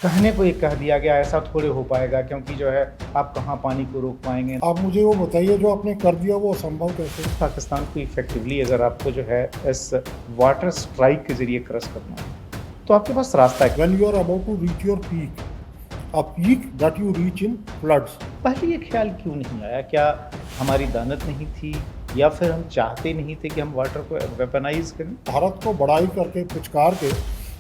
कहने को ये कह दिया गया, ऐसा थोड़े हो पाएगा, क्योंकि जो है आप कहाँ पानी को रोक पाएंगे। आप मुझे वो बताइए जो आपने कर दिया वो असंभव कैसे? पाकिस्तान को इफेक्टिवली अगर आपको जो है इस वाटर स्ट्राइक के जरिए क्रश करना है तो आपके पास रास्ता है। When you are about to reach your peak, a peak that you reach in floods. पहले ये ख्याल क्यों नहीं आया? क्या हमारी दानत नहीं थी, या फिर हम चाहते नहीं थे कि हम वाटर को वेपनाइज करें? भारत को बड़ाई करके पुचकार के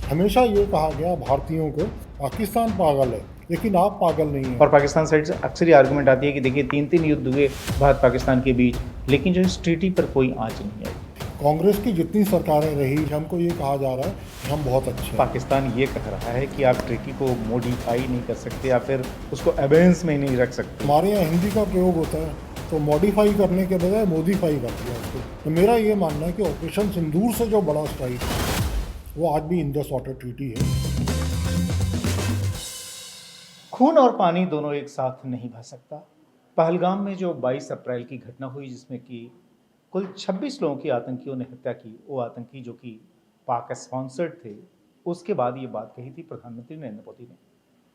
हमेशा ये कहा गया भारतीयों को पाकिस्तान पागल है, लेकिन आप पागल नहीं हैं। और पाकिस्तान साइड से अक्सर ये आर्गुमेंट आती है कि देखिए 3-3 युद्ध हुए भारत पाकिस्तान के बीच, लेकिन जो इस ट्रीटी पर कोई आंच नहीं आई। कांग्रेस की जितनी सरकारें रही हमको ये कहा जा रहा है कि हम बहुत अच्छे हैं। पाकिस्तान ये कह रहा है कि आप ट्रीटी को मॉडिफाई नहीं कर सकते या फिर उसको एबेंस में नहीं रख सकते। हमारे यहाँ हिंदी का प्रयोग होता है तो मॉडिफाई करने के बजाय मोडिफाई कर दिया उसको। तो मेरा ये मानना है कि ऑपरेशन सिंदूर से जो बड़ा स्ट्राइक है वो आज भी इंडस वाटर ट्रीटी है। खून और पानी दोनों एक साथ नहीं बह सकता। पहलगाम में जो 22 अप्रैल की घटना हुई, जिसमें कि कुल 26 लोगों की आतंकियों ने हत्या की, वो आतंकी जो कि पाक स्पॉन्सर्ड थे, उसके बाद ये बात कही थी प्रधानमंत्री नरेंद्र मोदी ने,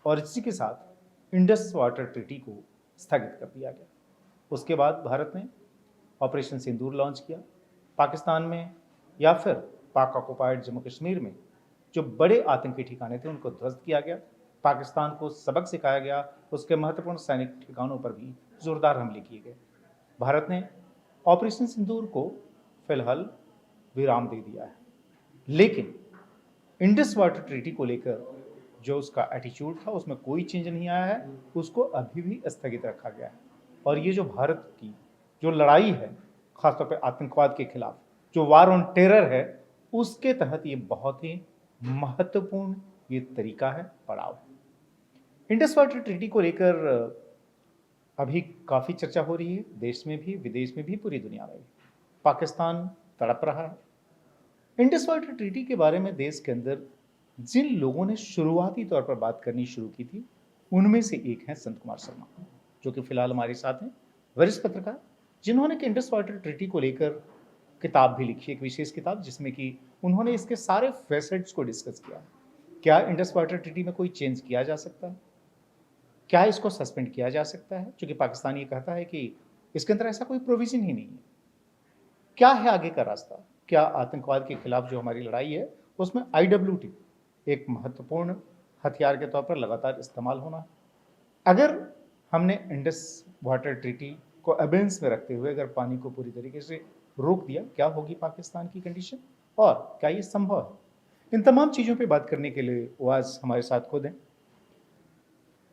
और इसी के साथ इंडस वाटर ट्रीटी को स्थगित कर दिया गया। उसके बाद भारत ने ऑपरेशन सिंदूर लॉन्च किया। पाकिस्तान में या फिर पाक ऑक्युपाइड जम्मू कश्मीर में जो बड़े आतंकी ठिकाने थे उनको ध्वस्त किया गया। पाकिस्तान को सबक सिखाया गया। उसके महत्वपूर्ण सैनिक ठिकानों पर भी जोरदार हमले किए गए। भारत ने ऑपरेशन सिंदूर को फिलहाल विराम दे दिया है, लेकिन इंडस वाटर ट्रीटी को लेकर जो उसका एटीट्यूड था उसमें कोई चेंज नहीं आया है। उसको अभी भी स्थगित रखा गया है। और ये जो भारत की जो लड़ाई है, खासतौर पर आतंकवाद के खिलाफ, जो वार ऑन टेरर है, उसके तहत ये बहुत ही महत्वपूर्ण ये तरीका है, पड़ाव है। इंडस वाटर ट्रीटी को लेकर अभी काफ़ी चर्चा हो रही है, देश में भी, विदेश में भी, पूरी दुनिया में भी। पाकिस्तान तड़प रहा है। इंडस वाटर ट्रीटी के बारे में देश के अंदर जिन लोगों ने शुरुआती तौर पर बात करनी शुरू की थी, उनमें से एक हैं संत कुमार शर्मा, जो कि फिलहाल हमारे साथ हैं, वरिष्ठ पत्रकार, जिन्होंने कि इंडस वाटर ट्रीटी को लेकर किताब भी लिखी, एक विशेष किताब, जिसमें कि उन्होंने इसके सारे फैसेट्स को डिस्कस किया। क्या इंडस वाटर ट्रीटी में कोई चेंज किया जा सकता है? क्या इसको सस्पेंड किया जा सकता है? क्योंकि पाकिस्तान ये कहता है कि इसके अंदर ऐसा कोई प्रोविजन ही नहीं है। क्या है आगे का रास्ता? क्या आतंकवाद के खिलाफ जो हमारी लड़ाई है उसमें IWT एक महत्वपूर्ण हथियार के तौर पर लगातार इस्तेमाल होना है? अगर हमने इंडस वाटर ट्रीटी को अबेंस में रखते हुए अगर पानी को पूरी तरीके से रोक दिया, क्या होगी पाकिस्तान की कंडीशन, और क्या ये संभव है? इन तमाम चीज़ों पे बात करने के लिए वो आज हमारे साथ खुद हैं।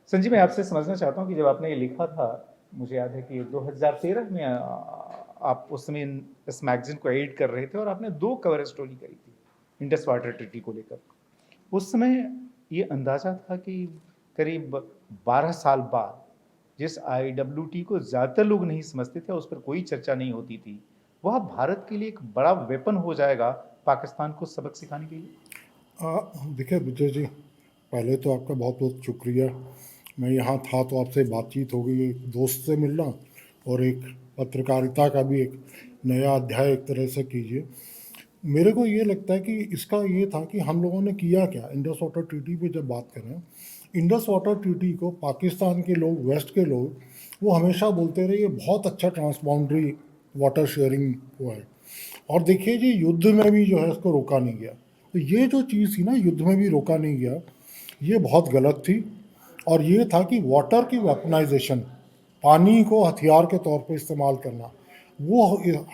संजीव, मैं आपसे समझना चाहता हूँ कि जब आपने ये लिखा था, मुझे याद है कि 2013 में आप उस समय इस मैगजीन को एडिट कर रहे थे और आपने 2 कवर स्टोरी करी थी इंडस वाटर ट्रीटी को लेकर। उस समय ये अंदाज़ा था कि करीब 12 साल बाद जिस IWT को ज़्यादातर लोग नहीं समझते थे, उस पर कोई चर्चा नहीं होती थी, वह भारत के लिए एक बड़ा वेपन हो जाएगा पाकिस्तान को सबक सिखाने के लिए। देखिए विजय जी, पहले तो आपका बहुत बहुत शुक्रिया। मैं यहाँ था तो आपसे बातचीत हो गई, एक दोस्त से मिलना और एक पत्रकारिता का भी एक नया अध्याय एक तरह से कीजिए। मेरे को ये लगता है कि इसका ये था कि हम लोगों ने किया क्या। इंडस वाटर ट्रीटी पे जब बात करें, इंडस वाटर ट्रीटी को पाकिस्तान के लोग, वेस्ट के लोग, वो हमेशा बोलते रहे ये बहुत अच्छा ट्रांसबाउंड्री वाटर शेयरिंग हुआ है। और देखिए जी, युद्ध में भी जो है इसको रोका नहीं गया। तो ये जो चीज़ थी ना, युद्ध में भी रोका नहीं गया, ये बहुत गलत थी। और ये था कि वाटर की वेपनाइजेशन, पानी को हथियार के तौर पे इस्तेमाल करना, वो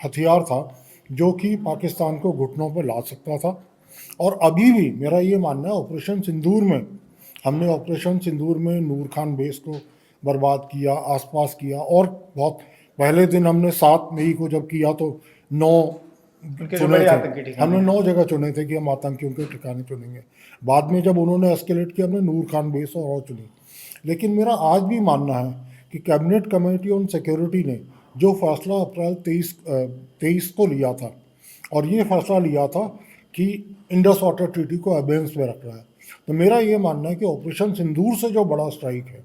हथियार था जो कि पाकिस्तान को घुटनों पे ला सकता था। और अभी भी मेरा ये मानना है, ऑपरेशन सिंदूर में हमने ऑपरेशन सिंदूर में नूर खान बेस को बर्बाद किया, आसपास किया, और बहुत पहले दिन हमने 7 मई को जब किया तो 9 चुने थे, हमने 9 जगह चुने थे कि हम आतंकियों के ठिकाने चुनेंगे। बाद में जब उन्होंने एस्केलेट किया, हमने नूर खान बेस और चुनी। लेकिन मेरा आज भी मानना है कि कैबिनेट कमेटी ऑन सिक्योरिटी ने जो फैसला अप्रैल 23 को लिया था, और ये फैसला लिया था कि इंडस वाटर ट्रीटी को अबेंस में रखना है, तो मेरा ये मानना है कि ऑपरेशन सिंदूर से जो बड़ा स्ट्राइक है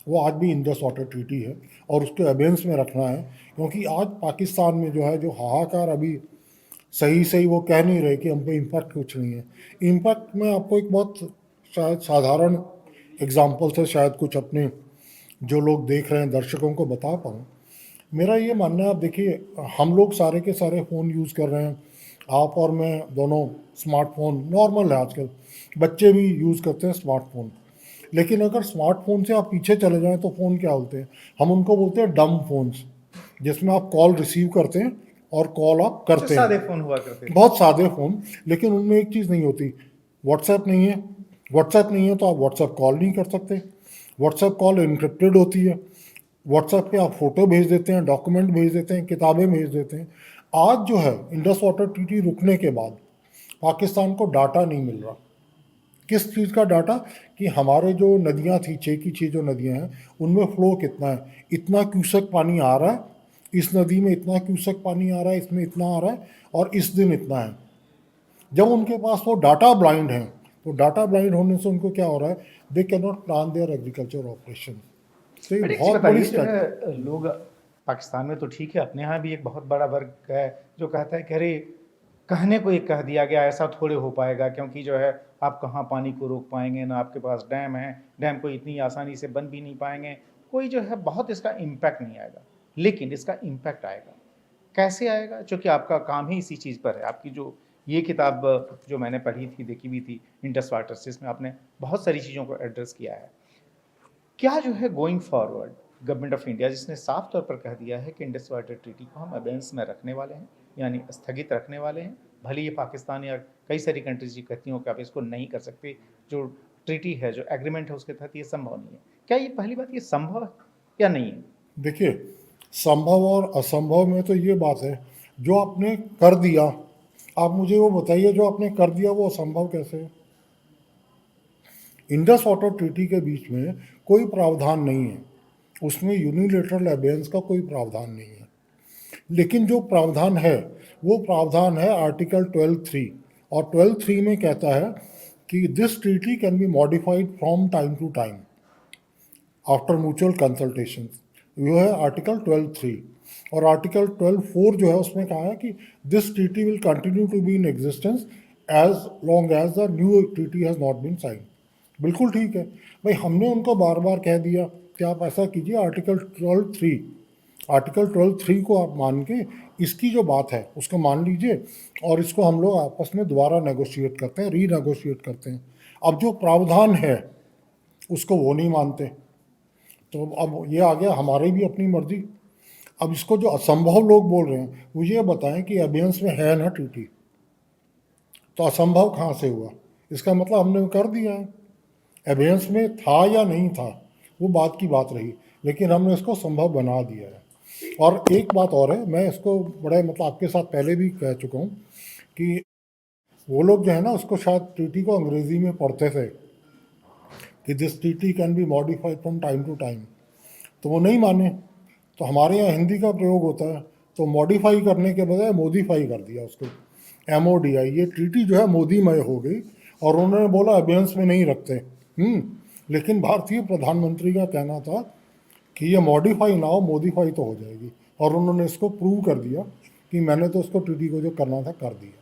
वो आज भी इंडस वाटर ट्रीटी है और उसके अबेंस में रखना है। क्योंकि आज पाकिस्तान में जो है, जो हाहाकार अभी सही वो कह नहीं रहे कि हम पे इम्पैक्ट कुछ नहीं है। इम्पैक्ट में आपको एक बहुत शायद साधारण एग्जाम्पल से शायद कुछ अपने जो लोग देख रहे हैं दर्शकों को बता पाऊँ। मेरा ये मानना है, आप देखिए, हम लोग सारे के सारे फ़ोन यूज़ कर रहे हैं, आप और मैं दोनों स्मार्टफोन नॉर्मल है आजकल, बच्चे भी यूज़ करते हैं स्मार्टफोन। लेकिन अगर स्मार्टफोन से आप पीछे चले जाएं तो फ़ोन क्या बोलते हैं, हम उनको बोलते हैं डम फोन्स, जिसमें आप कॉल रिसीव करते हैं और कॉल आप जो करते सादे हैं। फोन हुआ करते थे। बहुत सादे फ़ोन, लेकिन उनमें एक चीज़ नहीं होती, व्हाट्सएप नहीं है। व्हाट्सएप नहीं है तो आप व्हाट्सएप कॉल नहीं कर सकते। व्हाट्सएप कॉल इनक्रिप्टेड होती है। व्हाट्सएप पे आप फ़ोटो भेज देते हैं, डॉक्यूमेंट भेज देते हैं, किताबें भेज देते हैं। आज जो है इंडस वाटर ट्रीटी रुकने के बाद पाकिस्तान को डाटा नहीं मिल रहा। किस चीज़ का डाटा? कि हमारे जो नदियाँ थी, 6 की 6 जो नदियाँ हैं, उनमें फ़्लो कितना है, इतना क्यूसेक पानी आ रहा है, इस नदी में इतना क्यूसेक पानी आ रहा है, इसमें इतना आ रहा है, और इस दिन इतना है। जब उनके पास वो डाटा ब्लाइंड है, तो डाटा ब्लाइंड होने से उनको क्या हो रहा है, they can not plan their agriculture operation. तो ये बट एक चीज बहुत बड़ी बताइए, जो स्ट्रैटेजी। है लोग पाकिस्तान में तो ठीक है, अपने यहाँ भी एक बहुत बड़ा वर्ग है जो कहता है कि अरे कहने को एक कह दिया गया, ऐसा थोड़े हो पाएगा, क्योंकि जो है आप कहाँ पानी को रोक पाएंगे, ना आपके पास डैम है, डैम को इतनी आसानी से बन भी नहीं पाएंगे, कोई जो है बहुत इसका इम्पैक्ट नहीं आएगा। लेकिन इसका इम्पैक्ट आएगा, कैसे आएगा? क्योंकि आपका काम ही इसी चीज़ पर है। आपकी जो ये किताब जो मैंने पढ़ी थी, देखी भी थी, इंडस वाटर्स, जिसमें आपने बहुत सारी चीज़ों को एड्रेस किया है। क्या जो है going forward government of India, जिसने साफ तौर पर कह दिया है कि इंडस वाटर ट्रीटी को हम अबेंस में रखने वाले हैं, यानी स्थगित रखने वाले हैं, भले ये पाकिस्तान या कई सारी कंट्रीज की कहती हो कि आप इसको नहीं कर सकते, जो ट्रीटी है, जो एग्रीमेंट है, उसके तहत ये संभव नहीं है। क्या ये पहली बात, ये संभव है या नहीं है? देखिए, संभव और असंभव में तो ये बात है, जो आपने कर दिया, आप मुझे वो बताइए, जो आपने कर दिया वो असंभव कैसे है? इंडस वाटर ट्रीटी के बीच में कोई प्रावधान नहीं है, उसमें यूनिलेटरल अबेंस का कोई प्रावधान नहीं है। लेकिन जो प्रावधान है, वो प्रावधान है आर्टिकल 12(3), और 12(3) में कहता है कि this treaty can be modified from time to time after mutual consultation. वो है आर्टिकल 12(3), और आर्टिकल 12(4) जो है उसमें कहा है कि this treaty will continue to be in existence as long as the new treaty has not been sign. बिल्कुल ठीक है भाई, हमने उनको बार बार कह दिया कि आप ऐसा कीजिए, आर्टिकल 12(3) को आप मान के इसकी जो बात है उसको मान लीजिए, और इसको हम लोग आपस में दोबारा नेगोशिएट करते हैं, रीनेगोशिएट करते हैं। अब जो प्रावधान है उसको वो नहीं मानते, तो अब ये आ गया हमारी भी अपनी मर्जी। अब इसको जो असंभव लोग बोल रहे हैं, वो ये बताएं कि अबेंस में है ना ट्रीटी, तो असंभव कहाँ से हुआ? इसका मतलब हमने कर दिया है। अबेंस में था या नहीं था, वो बात की बात रही, लेकिन हमने इसको संभव बना दिया है। और एक बात और है, मैं इसको बड़े मतलब आपके साथ पहले भी कह चुका हूँ कि वो लोग जो है ना, उसको शायद ट्रीटी को अंग्रेज़ी में पढ़ते थे कि this treaty can be modified from time to time, तो वो नहीं माने। तो हमारे यहाँ हिंदी का प्रयोग होता है, तो मॉडिफाई करने के बजाय मोदीफाई कर दिया उसको, MODI। ये ट्रीटी जो है मोदीमय हो गई, और उन्होंने बोला अबेंस में नहीं रखते। लेकिन भारतीय प्रधानमंत्री का कहना था कि ये मॉडिफाई ना हो, मोदीफाई तो हो जाएगी, और उन्होंने इसको प्रूव कर दिया कि मैंने तो उसको ट्रीटी को जो करना था कर दिया।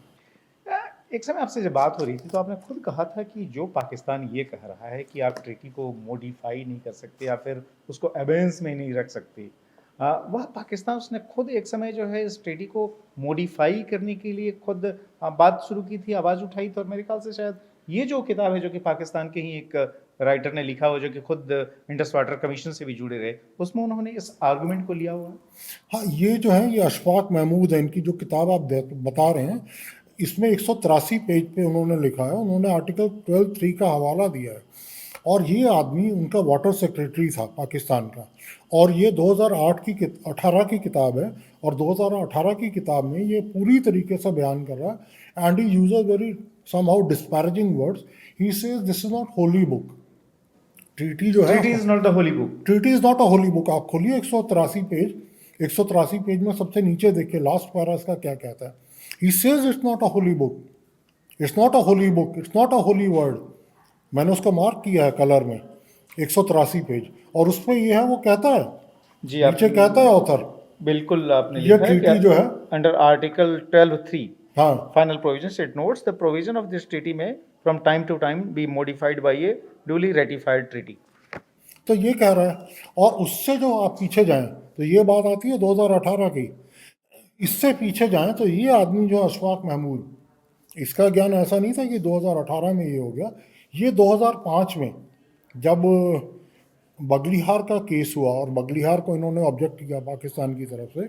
एक समय आपसे जब बात हो रही थी तो आपने खुद कहा था कि जो पाकिस्तान ये कह रहा है कि आप ट्रीटी को मॉडिफाई नहीं कर सकते या फिर उसको अबेंस में नहीं रख सकते, वह पाकिस्तान उसने खुद एक समय जो है इस ट्रीटी को मॉडिफाई करने के लिए खुद बात शुरू की थी, आवाज़ उठाई थी। और मेरे ख्याल से शायद ये जो किताब है, जो कि पाकिस्तान के ही एक राइटर ने लिखा हुआ, जो कि खुद इंडस वाटर कमीशन से भी जुड़े रहे, उसमें उन्होंने इस आर्गुमेंट को लिया हुआ है। हाँ, ये जो है, ये अशफाक महमूद है, इनकी जो किताब आप बता रहे हैं, इसमें 183 पेज पे उन्होंने लिखा है, उन्होंने आर्टिकल 12(3) का हवाला दिया है। और ये आदमी उनका वाटर सेक्रेटरी था पाकिस्तान का, और ये 2018 की किताब है, और 2018 की किताब में ये पूरी तरीके से बयान कर रहा है, and he uses very somehow disparaging words. He says this is not Holi book. Treaty जो है, treaty is not the Holi book. Treaty is not a Holi book. आप खोलिए 183 पेज में सबसे नीचे देखिए, लास्ट पैरा इसका क्या कहता है। He says it's not a Holi book, it's not a Holi book, it's not a Holi word. मैंने उसको मार्क किया है कलर में, 183 पेज, और उस पर ये है, वो कहता है, जी, आप नीचे कहता है ऑथर, बिल्कुल आपने ये लिखा है ट्रीटी कि जो है, अंडर आर्टिकल 12(3) हाँ, final provisions, it notes the provision of this treaty may from time to time be modified by a duly ratified treaty. तो ये कह रहा है। और उससे जो आप पीछे जाएं तो ये बात आती है 2018 की। इससे पीछे जाएं तो ये आदमी जो अशफाक महमूद, इसका ज्ञान ऐसा नहीं था कि 2018 में ये हो गया। ये 2005 में जब बगलिहार का केस हुआ और बगलिहार को इन्होंने ऑब्जेक्ट किया पाकिस्तान की तरफ से,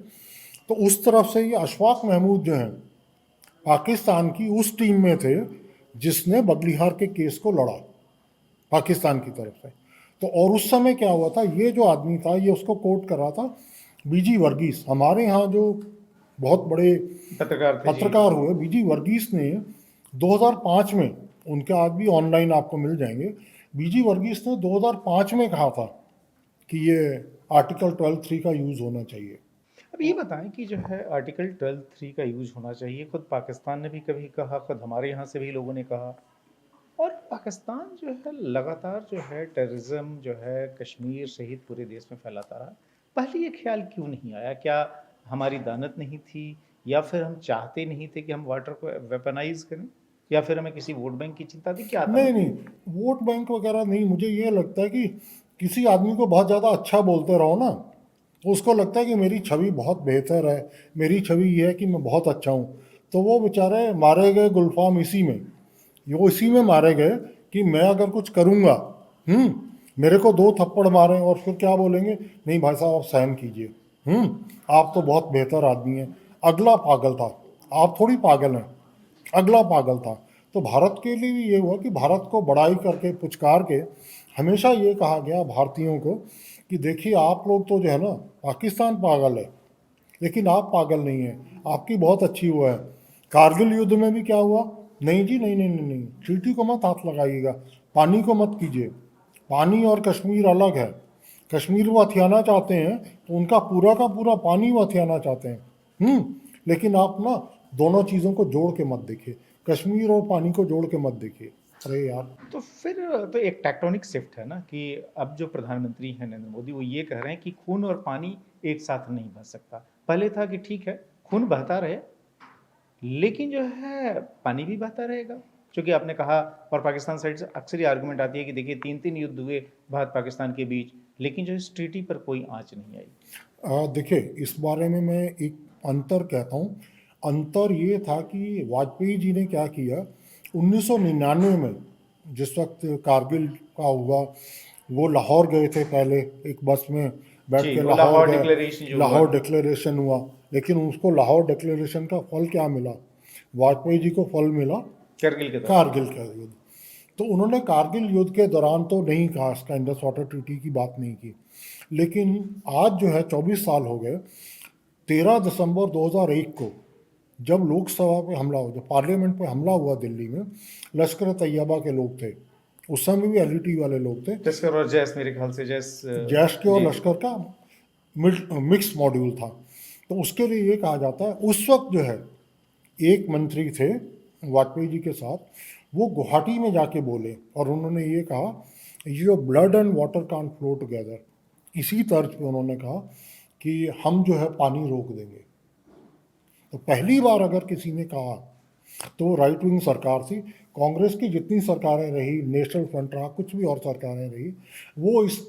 तो उस तरफ से ये अशफाक महमूद जो हैं पाकिस्तान की उस टीम में थे जिसने बगलिहार के केस को लड़ा पाकिस्तान की तरफ से। तो और उस समय क्या हुआ था, ये जो आदमी था ये उसको कोर्ट कर रहा था बीजी वर्गीस, हमारे यहाँ जो बहुत बड़े पत्रकार हुए, बीजी वर्गीस ने 2005 में, उनके आज भी ऑनलाइन आपको मिल जाएंगे, बीजी वर्गीस ने 2005 में कहा था कि ये आर्टिकल 12(3) का यूज़ होना चाहिए। अब ये बताएं कि जो है आर्टिकल 12(3) का यूज होना चाहिए, खुद पाकिस्तान ने भी कभी कहा, खुद हमारे यहाँ से भी लोगों ने कहा, और पाकिस्तान जो है लगातार जो है टेररिज्म जो है कश्मीर सहित पूरे देश में फैलाता रहा। पहले ये ख्याल क्यों नहीं आया? क्या हमारी दानत नहीं थी, या फिर हम चाहते नहीं थे कि हम वाटर को वेपनाइज करें, या फिर हमें किसी वोट बैंक की चिंता थी? क्या था? नहीं, वोट बैंक वगैरह नहीं। मुझे ये लगता है कि किसी आदमी को बहुत ज़्यादा अच्छा बोलते रहो ना, तो उसको लगता है कि मेरी छवि बहुत बेहतर है, मेरी छवि ये है कि मैं बहुत अच्छा हूँ, तो वो बेचारे मारे गए गुलफाम इसी में, वो इसी में मारे गए कि मैं अगर कुछ करूँगा, मेरे को 2 थप्पड़ मारें और फिर क्या बोलेंगे, नहीं भाई साहब आप सहन कीजिए, आप तो बहुत बेहतर आदमी हैं। अगला पागल था, आप थोड़ी पागल हैं, अगला पागल था। तो भारत के लिए भी ये हुआ कि भारत को बड़ाई करके पुचकार के हमेशा ये कहा गया भारतीयों को कि देखिए आप लोग तो जो है ना, पाकिस्तान पागल है लेकिन आप पागल नहीं हैं, आपकी बहुत अच्छी हुआ है। कारगिल युद्ध में भी क्या हुआ, नहीं जी नहीं नहीं नहीं नहीं, ट्रीटी को मत हाथ लगाइएगा, पानी को मत कीजिए, पानी और कश्मीर अलग है। कश्मीर वो हथियाना चाहते हैं तो उनका पूरा का पूरा पानी वो हथियाना चाहते हैं, लेकिन आप ना दोनों चीज़ों को जोड़ के मत देखिए, कश्मीर और पानी को जोड़ के मत देखिए। अरे यार, तो फिर तो एक टेक्टोनिक शिफ्ट है ना कि अब जो प्रधानमंत्री हैं नरेंद्र मोदी, वो ये कह रहे हैं कि खून और पानी एक साथ नहीं बह सकता। पहले था कि ठीक है खून बहता रहे, लेकिन जो है पानी भी बहता रहेगा, क्योंकि आपने कहा, और पाकिस्तान साइड से अक्सर ही आर्गुमेंट आती है कि देखिए 3-3 युद्ध हुए भारत पाकिस्तान के बीच, लेकिन जो इस ट्रीटी पर कोई आंच नहीं आई। देखिए इस बारे में मैं एक अंतर कहता हूँ। अंतर ये था कि वाजपेयी जी ने क्या किया 1999 में, जिस वक्त कारगिल का हुआ, वो लाहौर गए थे पहले, एक बस में बैठ जी, के वो लाहौर गए, डिक्लेरेशन जो लाहौर हुआ, डिक्लेरेशन हुआ, लेकिन उसको लाहौर डिक्लेरेशन का फल क्या मिला, वाजपेयी जी को फल मिला करगिल के दौरान। कारगिल का युद्ध। तो उन्होंने कारगिल युद्ध के दौरान तो नहीं कहा, इसका इंडस वाटर ट्रीटी की बात नहीं की, लेकिन आज जो है 24 साल हो गए, 13 दिसंबर 2001 को जब लोकसभा पे हमला हुआ, जब पार्लियामेंट पे हमला हुआ दिल्ली में, लश्कर तैयबा के लोग थे, उस समय भी एलईटी वाले लोग थे, लश्कर और जैश, मेरे ख्याल से जैश के और लश्कर का मिक्स मॉड्यूल था। तो उसके लिए ये कहा जाता है, उस वक्त जो है एक मंत्री थे वाजपेयी जी के साथ, वो गुवाहाटी में जाके बोले और उन्होंने ये कहा ये blood and water can't flow together, इसी तर्ज पे उन्होंने कहा कि हम जो है पानी रोक देंगे। तो पहली बार अगर किसी ने कहा तो राइट विंग सरकार थी। कांग्रेस की जितनी सरकारें रही, नेशनल फ्रंट रहा, कुछ भी और सरकारें रही, वो इस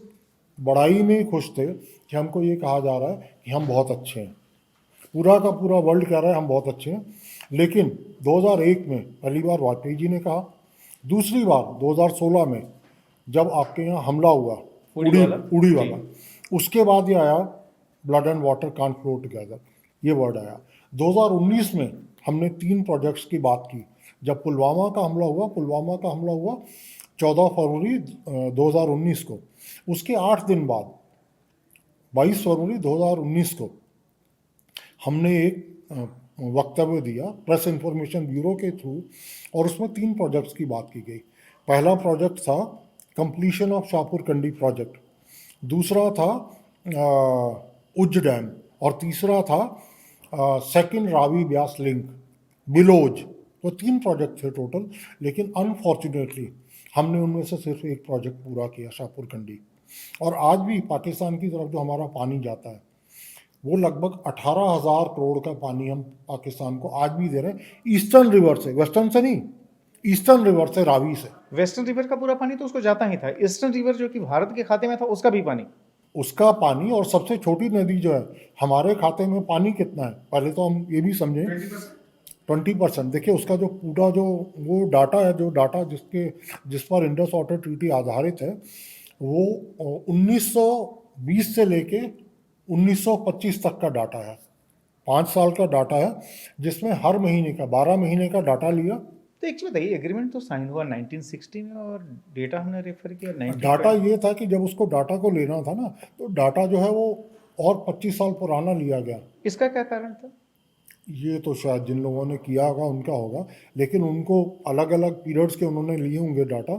बड़ाई में खुश थे कि हमको ये कहा जा रहा है कि हम बहुत अच्छे हैं, पूरा का पूरा वर्ल्ड कह रहा है हम बहुत अच्छे हैं। लेकिन 2001 में पहली बार वाजपेयी जी ने कहा, दूसरी बार 2016 में जब आपके यहाँ हमला हुआ उड़ी वाला, उसके बाद ये आया blood and water can't flow together, ये वर्ड आया। 2019 में हमने 3 प्रोजेक्ट्स की बात की, जब पुलवामा का हमला हुआ 14 फरवरी 2019 को, उसके 8 दिन बाद 22 फरवरी 2019 को हमने एक वक्तव्य दिया प्रेस इंफॉर्मेशन ब्यूरो के थ्रू, और उसमें 3 प्रोजेक्ट्स की बात की गई। पहला प्रोजेक्ट था completion of Shahpur Kandi project, दूसरा था उज्ज डैम, और तीसरा था सेकंड रावी ब्यास लिंक बिलोज। तो 3 प्रोजेक्ट थे टोटल, लेकिन अनफॉर्चुनेटली हमने उनमें से सिर्फ एक प्रोजेक्ट पूरा किया, शाहपुर कंडी। और आज भी पाकिस्तान की तरफ जो हमारा पानी जाता है वो लगभग 18,000 करोड़ का पानी हम पाकिस्तान को आज भी दे रहे हैं, ईस्टर्न रिवर से, वेस्टर्न से नहीं, ईस्टर्न रिवर से, रावी से। वेस्टर्न रिवर का पूरा पानी तो उसको जाता ही था, ईस्टर्न रिवर जो कि भारत के खाते में था उसका भी पानी। उसका पानी, और सबसे छोटी नदी जो है हमारे खाते में पानी कितना है, पहले तो हम ये भी समझें। 20%। देखिए उसका जो पूरा जो वो डाटा है, जो डाटा जिस पर इंडस वाटर ट्रीटी आधारित है, वो 1920 से लेके 1925 तक का डाटा है। 5 साल का डाटा है, जिसमें हर महीने का 12 महीने का डाटा लिया। तो एक चीज बताइए, एग्रीमेंट तो साइन हुआ 1960 में और डेटा हमने रेफर किया डाटा 1920। ये था कि जब उसको डाटा को लेना था ना, तो डाटा जो है वो और 25 साल पुराना लिया गया। इसका क्या कारण था? ये तो शायद जिन लोगों ने किया होगा उनका होगा, लेकिन उनको अलग अलग पीरियड्स के उन्होंने लिए होंगे डाटा।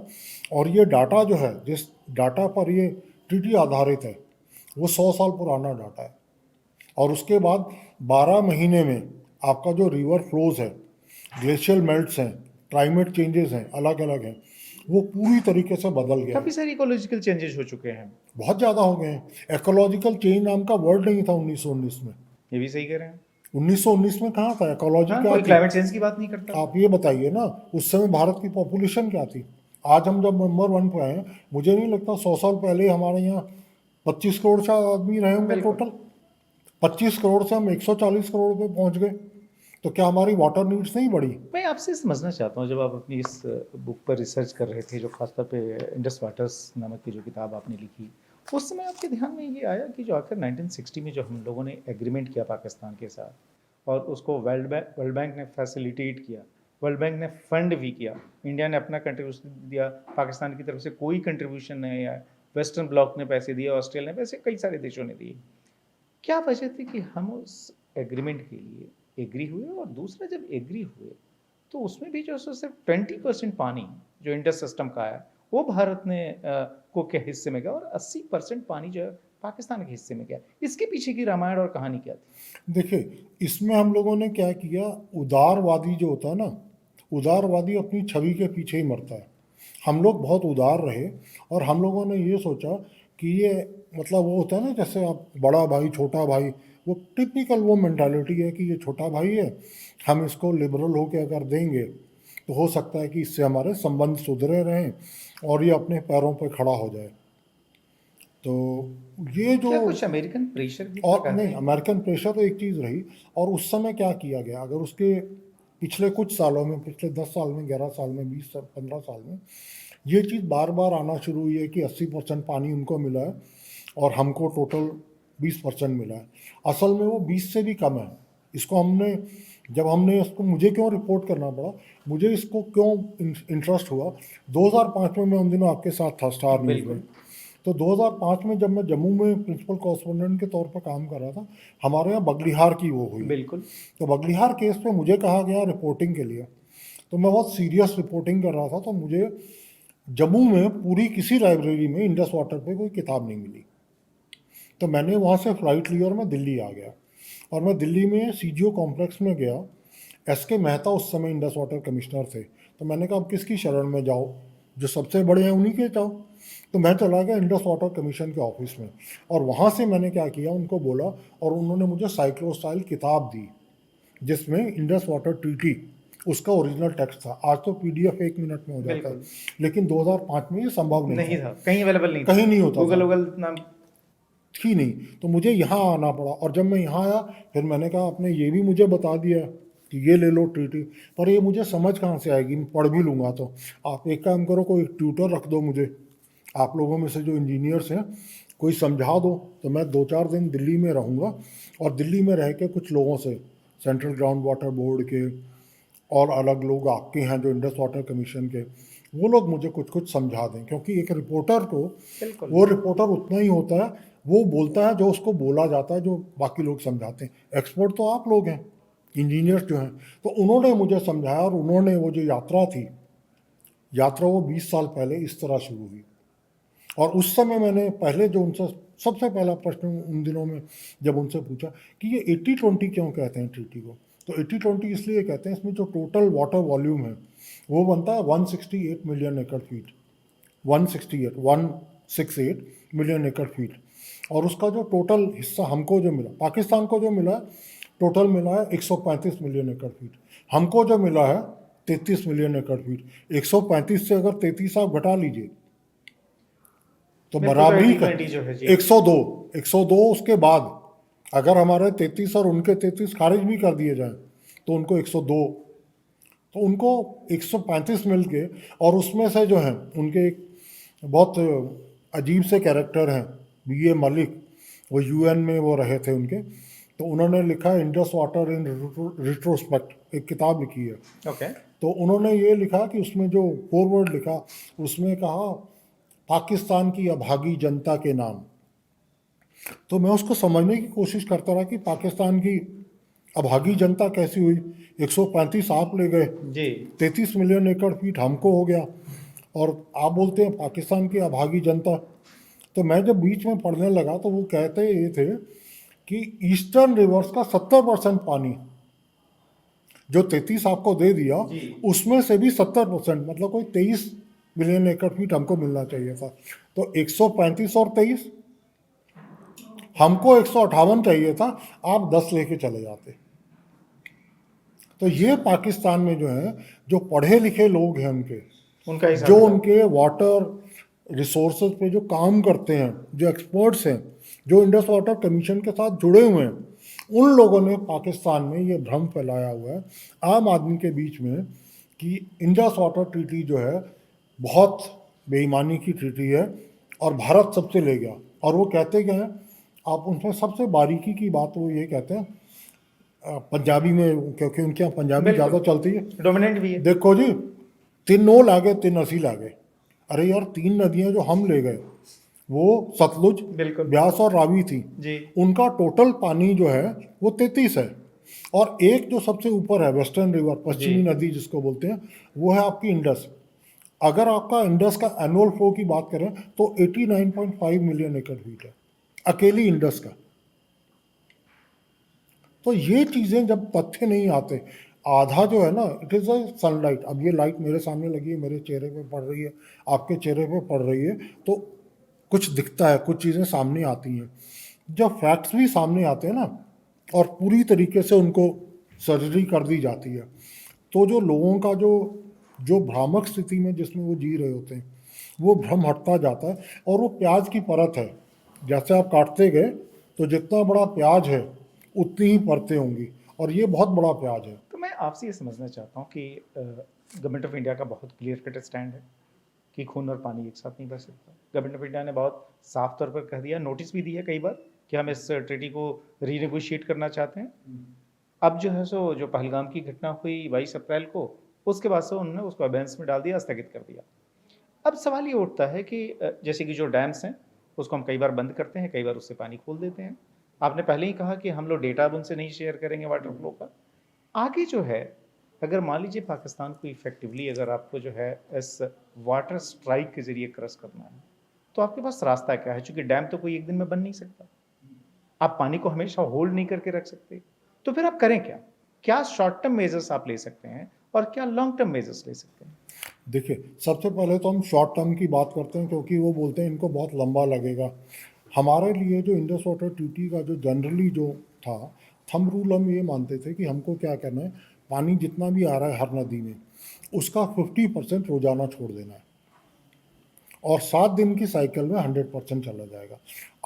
और ये डाटा जो है, जिस डाटा पर ये ट्रीटी आधारित है, वो 100 साल पुराना डाटा है। और उसके बाद 12 महीने में आपका जो रिवर फ्लोज है, ग्लेशियल मेल्ट्स हैं, क्लाइमेट चेंजेस हैं, अलग अलग हैं, वो पूरी तरीके से बदल गया है। काफी सारी इकोलॉजिकल चेंजेस हो चुके हैं। बहुत ज़्यादा हो गए हैं। इकोलॉजिकल चेंज नाम का वर्ड नहीं था 1919 में। ये भी सही कह रहे हैं। 1919 में कहाँ था इकोलॉजी? हाँ, क्या कोई थी? क्लाइमेट चेंज की बात नहीं करता। आप ये बताइए ना, उस समय भारत की पॉपुलेशन क्या थी? आज हम जब नंबर 1 पे आए हैं, मुझे नहीं लगता 100 साल पहले हमारे यहाँ 25 करोड़ शायद आदमी रहे होंगे बिल्कुल। टोटल। 25 करोड़ से हम 140 करोड़ पे पहुंच गए। तो क्या हमारी वाटर नीड्स नहीं बढ़ी? मैं आपसे समझना चाहता हूँ, जब आप अपनी इस बुक पर रिसर्च कर रहे थे, जो खासतौर पे इंडस वाटर्स नामक की जो किताब आपने लिखी, उस समय आपके ध्यान में ये आया कि जो आखिर 1960 में जो हम लोगों ने एग्रीमेंट किया पाकिस्तान के साथ, और उसको वर्ल्ड बैंक ने फैसिलिटेट किया, वर्ल्ड बैंक ने फंड भी किया, इंडिया ने अपना कंट्रीब्यूशन दिया, पाकिस्तान की तरफ से कोई कंट्रीब्यूशन नहीं आया, वेस्टर्न ब्लॉक ने पैसे दिए, ऑस्ट्रेलिया ने पैसे, कई सारे देशों ने दिए। क्या वजह थी कि हम उस एग्रीमेंट के लिए एग्री हुए? और दूसरा, जब एग्री हुए तो उसमें भी जो सो सिर्फ 20% पानी जो इंडस सिस्टम का है वो भारत ने को के हिस्से में गया, और 80% पानी जो है पाकिस्तान के हिस्से में गया। इसके पीछे की रामायण और कहानी क्या थी? देखिए, इसमें हम लोगों ने क्या किया, उदारवादी जो होता है ना, उदारवादी अपनी छवि के पीछे ही मरता है। हम लोग बहुत उदार रहे, और हम लोगों ने ये सोचा कि ये, मतलब वो होता है ना, जैसे आप बड़ा भाई छोटा भाई, वो टिपिकल वो मेंटालिटी है कि ये छोटा भाई है, हम इसको लिबरल होकर अगर देंगे तो हो सकता है कि इससे हमारे संबंध सुधरे रहें और ये अपने पैरों पर खड़ा हो जाए। तो ये जो, क्या कुछ अमेरिकन प्रेशर भी और कहते नहीं, हैं? अमेरिकन प्रेशर तो एक चीज़ रही। और उस समय क्या किया गया, अगर उसके पिछले कुछ सालों में, पिछले 10 साल में, 11 साल में, 15 साल में, ये चीज़ बार बार आना शुरू हुई है कि 80% पानी उनको मिला है और हमको टोटल 20% मिला है। असल में वो 20 से भी कम है। इसको हमने इसको, मुझे क्यों रिपोर्ट करना पड़ा, मुझे इसको क्यों इंटरेस्ट हुआ, 2005 में मैं उन दिनों आपके साथ था स्टार न्यूज़ में। बिल्कुल। तो 2005 में जब मैं जम्मू में प्रिंसिपल कॉरेस्पोंडेंट के तौर पर काम कर रहा था, हमारे यहाँ बगलिहार की वो हुई। बिल्कुल। तो बगलिहार केस पे मुझे कहा गया रिपोर्टिंग के लिए, तो मैं बहुत सीरियस रिपोर्टिंग कर रहा था। तो मुझे जम्मू में पूरी किसी लाइब्रेरी में इंडस वाटर पे कोई किताब नहीं मिली। तो मैंने वहाँ से फ़्लाइट ली और मैं दिल्ली आ गया। और मैं दिल्ली में सीजीओ कॉम्प्लेक्स में गया। एसके मेहता उस समय इंडस वाटर कमिश्नर थे। तो मैंने कहा अब किसकी शरण में जाओ, जो सबसे बड़े हैं उन्हीं के जाओ। तो मैं चला गया इंडस वाटर कमीशन के ऑफिस में, और वहाँ से मैंने क्या किया, उनको बोला, और उन्होंने मुझे साइक्लोस्टाइल किताब दी जिसमें इंडस वाटर ट्रीटी, उसका ओरिजिनल टेक्स्ट था। आज तो पीडीएफ 1 मिनट में हो जाता है, बिल्कुल। लेकिन 2005 में ये संभव नहीं था, था, कहीं अवेलेबल नहीं था, कहीं नहीं होता गूगल था, वूगल नाम। थी नहीं। तो मुझे यहाँ आना पड़ा, और जब मैं यहाँ आया फिर मैंने कहा आपने ये भी मुझे बता दिया कि ये ले लो ट्रीटी, पर ये मुझे समझ कहाँ से आएगी, मैं पढ़ भी लूँगा। तो आप एक काम करो, कोई ट्यूटर रख दो मुझे, आप लोगों में से जो इंजीनियर्स हैं कोई समझा दो। तो मैं 2-4 दिन दिल्ली में रहूँगा, और दिल्ली में रह के कुछ लोगों से, सेंट्रल ग्राउंड वाटर बोर्ड के और अलग लोग आपके हैं जो इंडस वाटर कमीशन के, वो लोग मुझे कुछ कुछ समझा दें। क्योंकि एक रिपोर्टर को, बिल्कुल। वो रिपोर्टर उतना ही होता है, वो बोलता है जो उसको बोला जाता है, जो बाकी लोग समझाते हैं। एक्सपर्ट तो आप लोग हैं, इंजीनियर्स जो हैं। तो उन्होंने मुझे समझाया, और उन्होंने वो जो यात्रा थी, यात्रा वो 20 साल पहले इस तरह शुरू हुई। और उस समय मैंने पहले जो उनसे सबसे पहला प्रश्न उन दिनों में जब उनसे पूछा कि ये 80-20 क्यों कहते हैं ट्रीटी को, तो 80-20 इसलिए कहते हैं, इसमें जो टोटल वाटर वॉल्यूम है वो बनता है 168 मिलियन एकड़ फीट, 168 मिलियन एकड़ फीट। और उसका जो टोटल हिस्सा हमको जो मिला, पाकिस्तान को जो मिला, टोटल मिला है 135 मिलियन एकड़ फीट। हमको जो मिला है 33 मिलियन एकड़ फीट। 135 से अगर 33 आप घटा लीजिए तो बिल्कुल, बराबरी का 80-20 जो है जी। 102 उसके बाद अगर हमारे 33 और उनके 33 खारिज भी कर दिए जाए तो उनको 102, तो उनको 135 मिल के, और उसमें से जो है उनके एक बहुत अजीब से कैरेक्टर हैं, B.A. मलिक, वो UN में वो रहे थे उनके, तो उन्होंने लिखा है इंडस वाटर इन रिट्रोस्पेक्ट, एक किताब लिखी है। ओके। तो उन्होंने ये लिखा कि उसमें जो फॉरवर्ड लिखा उसमें कहा पाकिस्तान की अभागी जनता के नाम। तो मैं उसको समझने की कोशिश करता रहा कि पाकिस्तान की अभागी जनता कैसी हुई। 135 आप ले गए, जी। 33 मिलियन एकड़ फीट हमको हो गया, और आप बोलते हैं पाकिस्तान की अभागी जनता। तो मैं जब बीच में पढ़ने लगा तो वो कहते ये थे कि ईस्टर्न रिवर्स का 70% पानी जो 33 आपको दे दिया जी। उसमें से भी 70%, मतलब कोई 23 मिलियन एकड़ फीट हमको मिलना चाहिए था। तो 135 और 23, हमको 158 चाहिए था, आप 10 लेके चले जाते। तो ये पाकिस्तान में जो है, जो पढ़े लिखे लोग हैं उनके, उनका हिसाब जो किताब। उनके वाटर रिसोर्सेज पे जो काम करते हैं, जो एक्सपर्ट्स हैं, जो इंडस वाटर कमीशन के साथ जुड़े हुए हैं, उन लोगों ने पाकिस्तान में ये भ्रम फैलाया हुआ है आम आदमी के बीच में कि इंडस वाटर ट्रीटी जो है बहुत बेईमानी की ट्रीटी है और भारत सबसे ले गया। और वो कहते क्या हैं, आप उनमें सबसे बारीकी की बात वो ये कहते हैं, पंजाबी में, क्योंकि उनके यहाँ पंजाबी बिल्कुल। ज़्यादा चलती है। डोमिनेंट भी है। देखो जी, 3 ला गए 3 असी ला गए। अरे यार, 3 नदियां जो हम ले गए वो सतलुज, बिल्कुल। ब्यास और रावी थी। जी। उनका टोटल पानी जो है वो 33 है, और एक जो सबसे ऊपर है वेस्टर्न रिवर, पश्चिमी जी। नदी जिसको बोलते हैं, वो है आपकी इंडस। अगर आपका इंडस का एनुअल फ्लो की बात करें तो 89.5 मिलियन एकड़ फीट है अकेली इंडस का। तो ये चीज़ें जब तथ्य नहीं आते, आधा जो है ना, इट इज़ अ सनलाइट। अब ये लाइट मेरे सामने लगी है, मेरे चेहरे पे पड़ रही है, आपके चेहरे पे पड़ रही है, तो कुछ दिखता है, कुछ चीज़ें सामने आती हैं। जब फैक्ट्स भी सामने आते हैं ना, और पूरी तरीके से उनको सर्जरी कर दी जाती है, तो जो लोगों का जो जो भ्रामक स्थिति में जिसमें वो जी रहे होते हैं, वो भ्रम हटता जाता है। और वो प्याज की परत है, जैसे आप काटते गए तो जितना बड़ा प्याज है उतनी ही परतें होंगी, और ये बहुत बड़ा प्याज है। तो मैं आपसे ये समझना चाहता हूँ कि गवर्नमेंट ऑफ इंडिया का बहुत क्लियर कट स्टैंड है कि खून और पानी एक साथ नहीं बह सकता। गवर्नमेंट ऑफ इंडिया ने बहुत साफ तौर पर कह दिया, नोटिस भी दी है कई बार कि हम इस ट्रीटी को रीनेगोशिएट करना चाहते हैं। अब जो है सो जो पहलगाम की घटना हुई 22 अप्रैल को, उसके बाद से उन्होंने उसको अबेंस में डाल दिया, स्थगित कर दिया। अब सवाल ये उठता है कि जैसे कि जो डैम्स हैं उसको हम कई बार बंद करते हैं, कई बार उससे पानी खोल देते हैं। आपने पहले ही कहा कि हम लोग डेटा अब उनसे नहीं शेयर करेंगे वाटर फ्लो का। आगे जो है, अगर मान लीजिए पाकिस्तान को इफेक्टिवली अगर आपको जो है इस वाटर स्ट्राइक के जरिए क्रॉस करना है, तो आपके पास रास्ता क्या है? चूंकि डैम तो कोई एक दिन में बन नहीं सकता, आप पानी को हमेशा होल्ड नहीं करके रख सकते, तो फिर आप करें क्या? क्या शॉर्ट टर्म मेजर्स आप ले सकते हैं और क्या लॉन्ग टर्म मेजर्स ले सकते हैं? देखिए, सबसे पहले तो हम शॉर्ट टर्म की बात करते हैं, क्योंकि वो बोलते हैं इनको बहुत लंबा लगेगा। हमारे लिए जो इंडस वाटर ट्रीटी का जो जनरली जो था थंब रूल, हम ये मानते थे कि हमको क्या करना है, पानी जितना भी आ रहा है हर नदी में उसका 50% रोजाना छोड़ देना है, और 7 दिन की साइकिल में 100% चला जाएगा।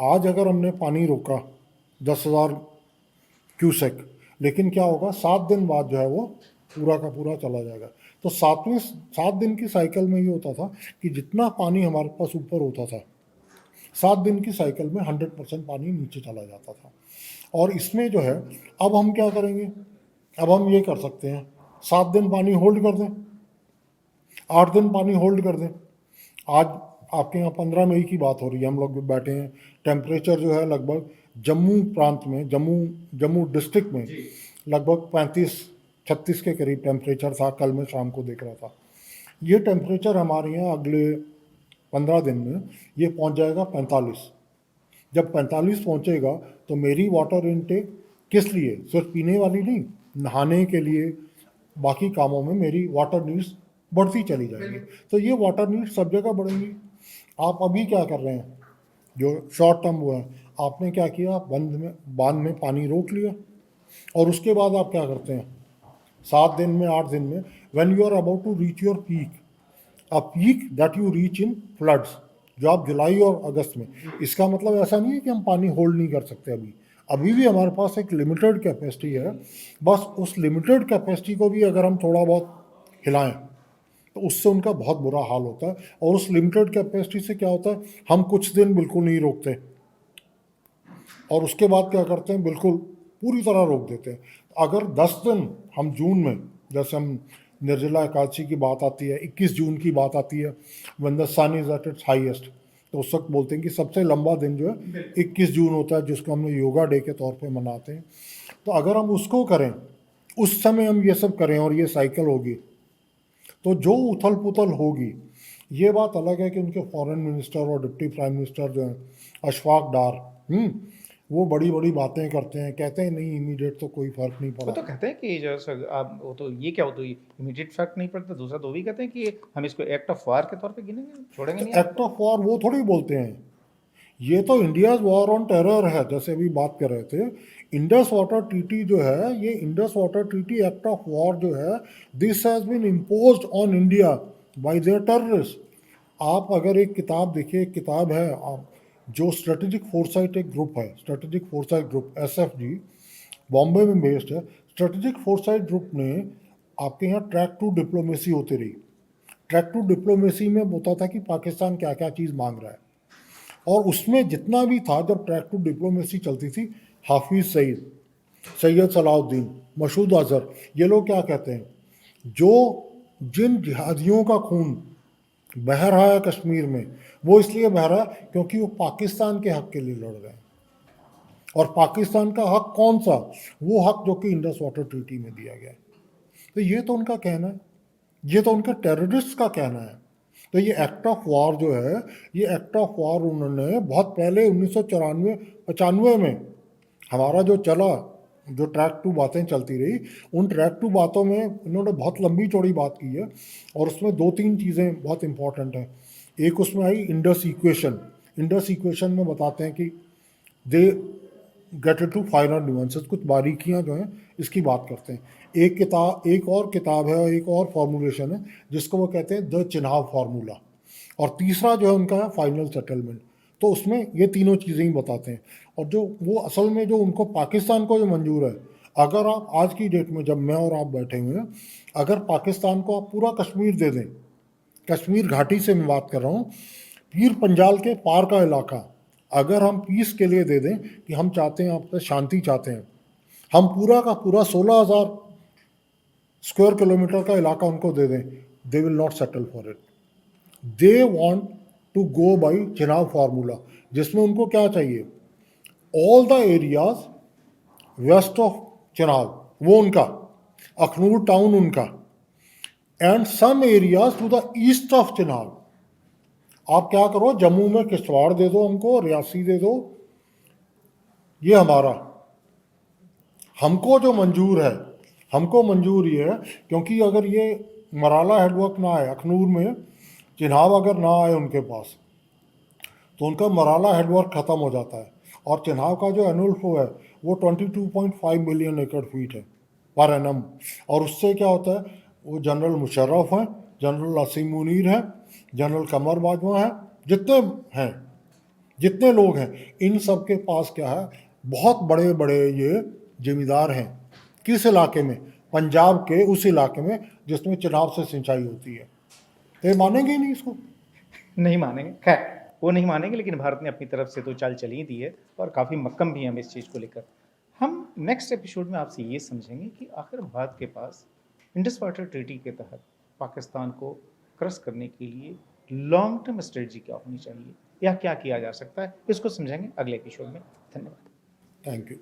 आज अगर हमने पानी रोका 10,000 क्यूसेक, लेकिन क्या होगा, 7 दिन बाद जो है वो पूरा का पूरा चला जाएगा। तो 7 दिन की साइकिल में ये होता था कि जितना पानी हमारे पास ऊपर होता था, 7 दिन की साइकिल में 100% पानी नीचे चला जाता था। और इसमें जो है, अब हम क्या करेंगे, अब हम ये कर सकते हैं, 7 दिन पानी होल्ड कर दें, 8 दिन पानी होल्ड कर दें। आज आपके यहाँ 15 मई की बात हो रही है, हम लोग बैठे हैं, टेम्परेचर जो है लगभग जम्मू प्रांत में, जम्मू डिस्ट्रिक्ट में लगभग 35-36 के करीब टेम्परेचर था, कल मैं शाम को देख रहा था। ये टेम्परेचर हमारे यहाँ अगले 15 दिन में ये पहुँच जाएगा 45। जब 45 पहुँचेगा तो मेरी वाटर इनटेक किस लिए, सिर्फ पीने वाली नहीं, नहाने के लिए, बाकी कामों में मेरी वाटर नीड्स बढ़ती चली जाएंगी। तो ये वाटर नीड्स सब जगह बढ़ेंगी। आप अभी क्या कर रहे हैं, जो शॉर्ट टर्म हुआ है, आपने क्या किया, बांध में पानी रोक लिया, और उसके बाद आप क्या करते हैं, 7 दिन में, 8 दिन में, when you are about to reach your peak, a peak that you reach in floods, जो आप जुलाई और अगस्त में, इसका मतलब ऐसा नहीं है कि हम पानी होल्ड नहीं कर सकते। अभी भी हमारे पास एक लिमिटेड कैपेसिटी है। बस उस लिमिटेड कैपेसिटी को भी अगर हम थोड़ा बहुत हिलाएं तो उससे उनका बहुत बुरा हाल होता है। और उस लिमिटेड कैपेसिटी से क्या होता है, हम कुछ दिन बिल्कुल नहीं रोकते और उसके बाद क्या करते हैं, बिल्कुल पूरी तरह रोक देते हैं। अगर 10 दिन हम जून में, जैसे हम निर्जला एकादशी की बात आती है, 21 जून की बात आती है, when the sun is at its highest, तो उस वक्त बोलते हैं कि सबसे लंबा दिन जो है 21 जून होता है, जिसको हम योगा डे के तौर पे मनाते हैं। तो अगर हम उसको करें, उस समय हम ये सब करें और ये साइकिल होगी, तो जो उथल पुथल होगी, ये बात अलग है कि उनके फॉरेन मिनिस्टर और डिप्टी प्राइम मिनिस्टर जो हैं, अशफाक डार, वो बड़ी बड़ी बातें करते हैं, कहते हैं नहीं इमीडिएट तो कोई फर्क नहीं वो पड़ा। तो कहते हैं कि जैसे आप वो तो ये क्या हो, तो इमीडिएट फर्क नहीं पड़ता। दूसरा तो भी कहते हैं कि हम इसको एक्ट ऑफ वार के तौर पे गिनेंगे, छोड़ेंगे नहीं। एक्ट ऑफ वॉर वो थोड़ी बोलते हैं, ये तो इंडियाज वॉर ऑन टेरर है। जैसे अभी बात कर रहे थे, इंडस वाटर ट्रीटी जो है, ये Indus water treaty act of war जो है, this has been imposed on India by their terrorist. आप अगर एक किताब देखिए, एक किताब है आप, जो स्ट्रेटेजिक फोरसाइट एक ग्रुप है, strategic foresight group SFG, Bombay में बेस्ड है। स्ट्रेटेजिक फोरसाइट ग्रुप ने आपके यहाँ ट्रैक टू डिप्लोमेसी होती रही। ट्रैक टू डिप्लोमेसी में होता था कि पाकिस्तान क्या क्या चीज़ मांग रहा है, और उसमें जितना भी था, जब ट्रैक टू डिप्लोमेसी चलती थी, हाफिज सईद, सैयद सलाउद्दीन, मसूद अजहर, ये लोग क्या कहते हैं, जो जिन जिहादियों का खून बह रहा है कश्मीर में, वो इसलिए बह रहा है क्योंकि वो पाकिस्तान के हक के लिए लड़ रहे हैं। और पाकिस्तान का हक कौन सा, वो हक जो कि इंडस वाटर ट्रीटी में दिया गया है। तो ये तो उनका कहना है, ये तो उनके टेररिस्ट का कहना है। तो ये एक्ट ऑफ वॉर जो है, ये एक्ट ऑफ वॉर उन्होंने बहुत पहले 1994-95 में, हमारा जो चला, जो ट्रैक टू बातें चलती रही, उन ट्रैक टू बातों में इन्होंने बहुत लंबी चौड़ी बात की है। और उसमें 2-3 चीज़ें बहुत इंपॉर्टेंट हैं। एक उसमें आई इंडस इक्वेशन। इंडस इक्वेशन में बताते हैं कि they get to final nuances, कुछ बारीकियां जो हैं इसकी बात करते हैं। एक और किताब है और एक और फॉर्मूलेशन है जिसको वो कहते हैं द चिनाब फार्मूला, और तीसरा जो है उनका है फाइनल सेटलमेंट। तो उसमें ये तीनों चीज़ें ही बताते हैं। और जो वो असल में जो उनको पाकिस्तान को जो मंजूर है, अगर आप आज की डेट में, जब मैं और आप बैठे हुए हैं, अगर पाकिस्तान को आप पूरा कश्मीर दे दें, कश्मीर घाटी से मैं बात कर रहा हूँ, पीर पंजाल के पार का इलाका, अगर हम पीस के लिए दे दें कि हम चाहते हैं, आपसे शांति चाहते हैं, हम पूरा का पूरा 16,000 स्क्वायर किलोमीटर का इलाका उनको दे दें, they will not settle for it. They want to go by Chenab formula, जिसमें उनको क्या चाहिए, all the areas west of Chenab वो उनका, अखनूर टाउन उनका, and some areas to the east of Chenab. आप क्या करो, जम्मू में किश्तवाड़ दे दो हमको, रियासी दे दो, ये हमारा। हमको जो मंजूर है, हमको मंजूर ये है, क्योंकि अगर ये मराला हेडवर्क ना आए, अखनूर में चिनाब अगर ना आए उनके पास, तो उनका मराला हेडवर्क ख़त्म हो जाता है। और चिनाब का जो एनुअल फ्लो है वो 22.5 मिलियन एकड़ फीट है पर एनम। और उससे क्या होता है, वो जनरल मुशर्रफ हैं, जनरल असीम मुनीर हैं, जनरल कमर बाजवा हैं, जितने लोग हैं, इन सब के पास क्या है, बहुत बड़े बड़े ये जमींदार हैं। किस इलाके में, पंजाब के उस इलाके में जिसमें चिनाब से सिंचाई होती है। तो ये मानेंगे ही नहीं इसको। नहीं मानेंगे, खैर वो नहीं मानेंगे, लेकिन भारत ने अपनी तरफ से तो चाल चली ही दी है और काफ़ी मक्कम भी हैं हम इस चीज़ को लेकर। हम नेक्स्ट एपिसोड में आपसे ये समझेंगे कि आखिर भारत के पास इंडस वाटर ट्रीटी के तहत पाकिस्तान को क्रश करने के लिए लॉन्ग टर्म स्ट्रेटजी क्या होनी चाहिए या क्या किया जा सकता है, इसको समझेंगे अगले एपिसोड में। धन्यवाद। Thank you.